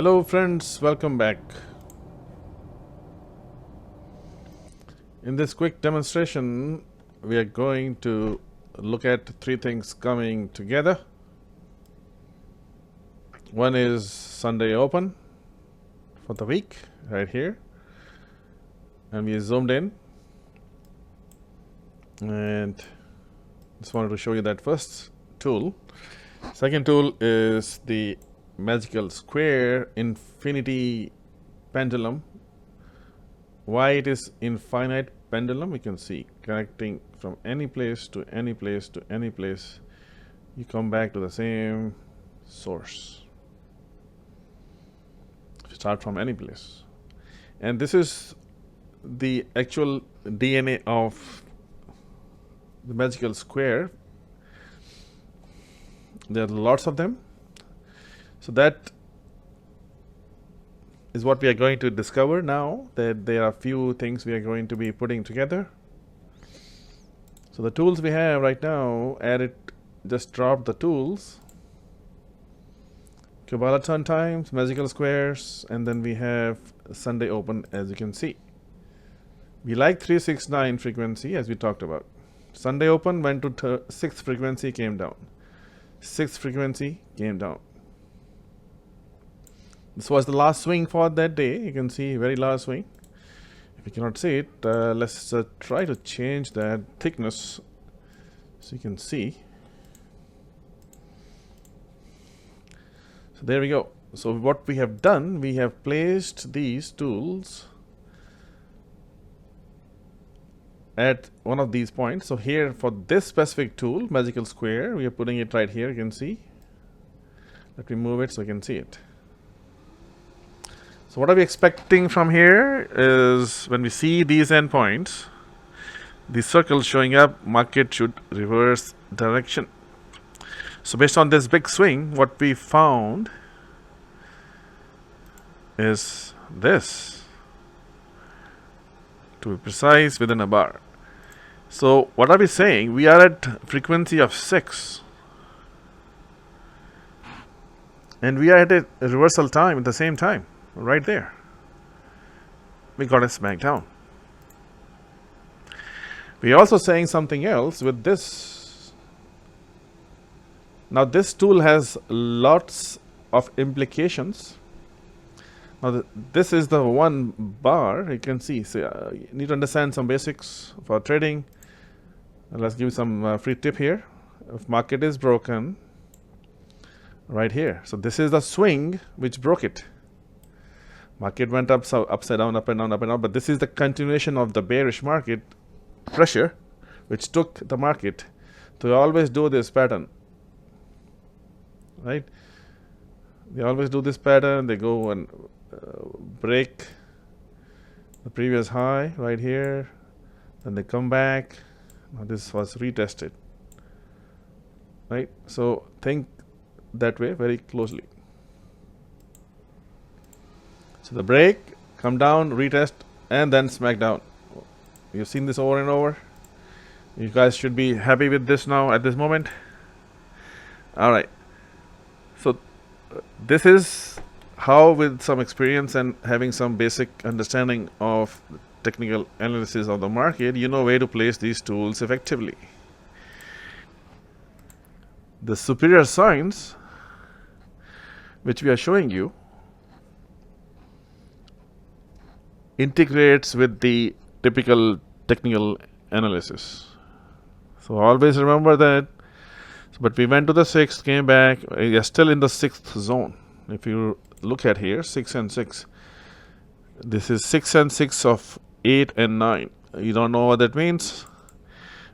Hello friends, welcome back. In this quick demonstration, we are going to look at three things coming together. One is Sunday open for the week right here, and we zoomed in and just wanted to show you that first tool. Second tool is the magical square infinity pendulum. Why it is infinite pendulum, we can see connecting from any place to any place to any place. You come back to the same source. Start from any place. And this is the actual DNA of the magical square. There are lots of them. So that is what we are going to discover now, that there are a few things we are going to be putting together. So the tools we have right now, just drop the tools. Kabbalah times, magical squares, and then we have Sunday open, as you can see. We like 369 frequency, as we talked about. Sunday open went to 6th frequency, came down. 6th frequency came down. This was the last swing for that day. You can see very last swing. If you cannot see it, let's try to change that thickness so you can see. So there we go. So what we have done, we have placed these tools at one of these points. So here for this specific tool, magical square, we are putting it right here. You can see. Let me move it so you can see it. So what are we expecting from here is when we see these endpoints, the circle showing up, market should reverse direction. So based on this big swing, what we found is this, to be precise, within a bar. So what are we saying? We are at frequency of 6. And we are at a reversal time at the same time. Right there, we got a smack down. We are also saying something else with this. Now this tool has lots of implications. Now this is the one bar you can see. So you need to understand some basics for trading. Let's give you some free tip here. If market is broken, right here. So this is the swing which broke it. Market went up, so upside down, up and down, up and down. But this is the continuation of the bearish market pressure, which took the market to always do this pattern. Right? They always do this pattern. They go and break the previous high right here. Then they come back. Now this was retested. Right? So think that way very closely. So the break, come down, retest, and then smack down. You've seen this over and over. You guys should be happy with this now at this moment. All right. So this is how, with some experience and having some basic understanding of technical analysis of the market, you know where to place these tools effectively. The superior signs, which we are showing you, integrates with the typical technical analysis. So always remember that. But we went to the 6th, came back. We are still in the 6th zone. If you look at here, 6 and 6. This is 6 and 6 of 8 and 9. You don't know what that means,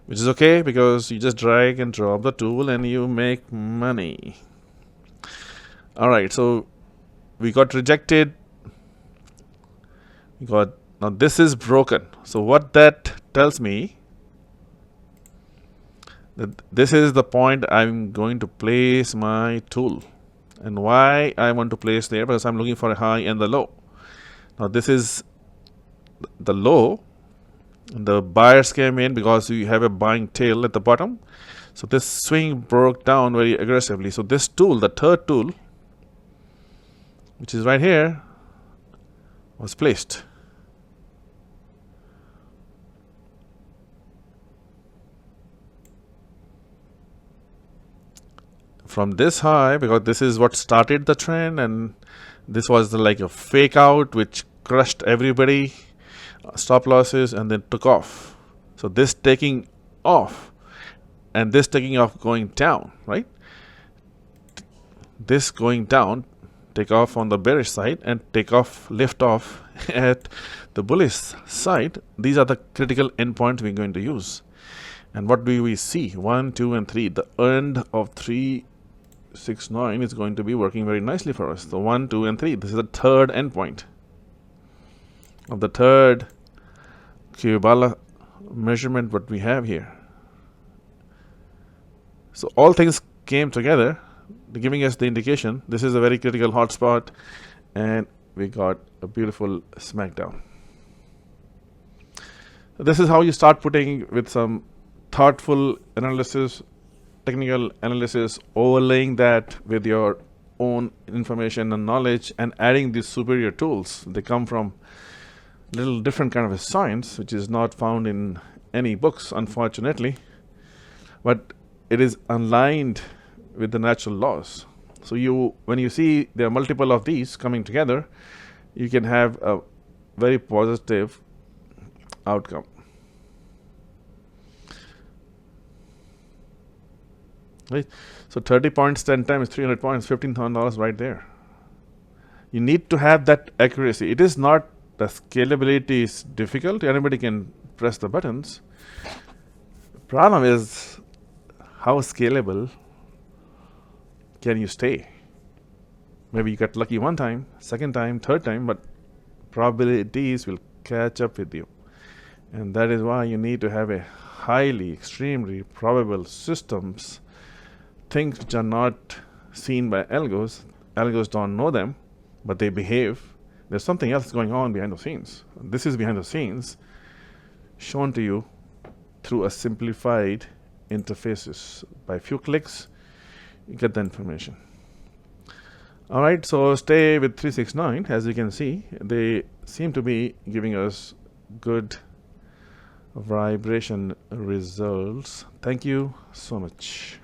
which is okay, because you just drag and drop the tool and you make money. All right, so we got rejected. Now this is broken. So what that tells me, that this is the point I'm going to place my tool. And why I want to place there? Because I'm looking for a high and the low. Now this is the low. The buyers came in because we have a buying tail at the bottom. So this swing broke down very aggressively. So this tool, the third tool, which is right here, was placed. From this high, because this is what started the trend, and this was like a fake out which crushed everybody, stop losses, and then took off. So this taking off and this taking off going down, right? This going down, take off on the bearish side and take off, lift off at the bullish side. These are the critical endpoints we're going to use. And what do we see? 1, 2, and 3. The end of 369 is going to be working very nicely for us. So 1, 2, and 3. This is the third endpoint of the third Kubala measurement what we have here. So all things came together, giving us the indication this is a very critical hotspot, and we got a beautiful smackdown. So this is how you start putting with some thoughtful analysis, technical analysis, overlaying that with your own information and knowledge, and adding these superior tools. They come from little different kind of a science, which is not found in any books, unfortunately, but it is aligned with the natural laws. So when you see there are multiple of these coming together, you can have a very positive outcome. Right? So 30 points 10 times 300 points, $15,000 right there. You need to have that accuracy. It is not, the scalability is difficult. Anybody can press the buttons. The problem is how scalable can you stay? Maybe you got lucky one time, second time, third time, but probabilities will catch up with you. And that is why you need to have a highly, extremely probable systems, things which are not seen by algos. Algos don't know them, but they behave. There's something else going on behind the scenes. This is behind the scenes shown to you through a simplified interfaces. By a few clicks, you get the information. All right, so stay with 369. As you can see, they seem to be giving us good vibration results. Thank you so much.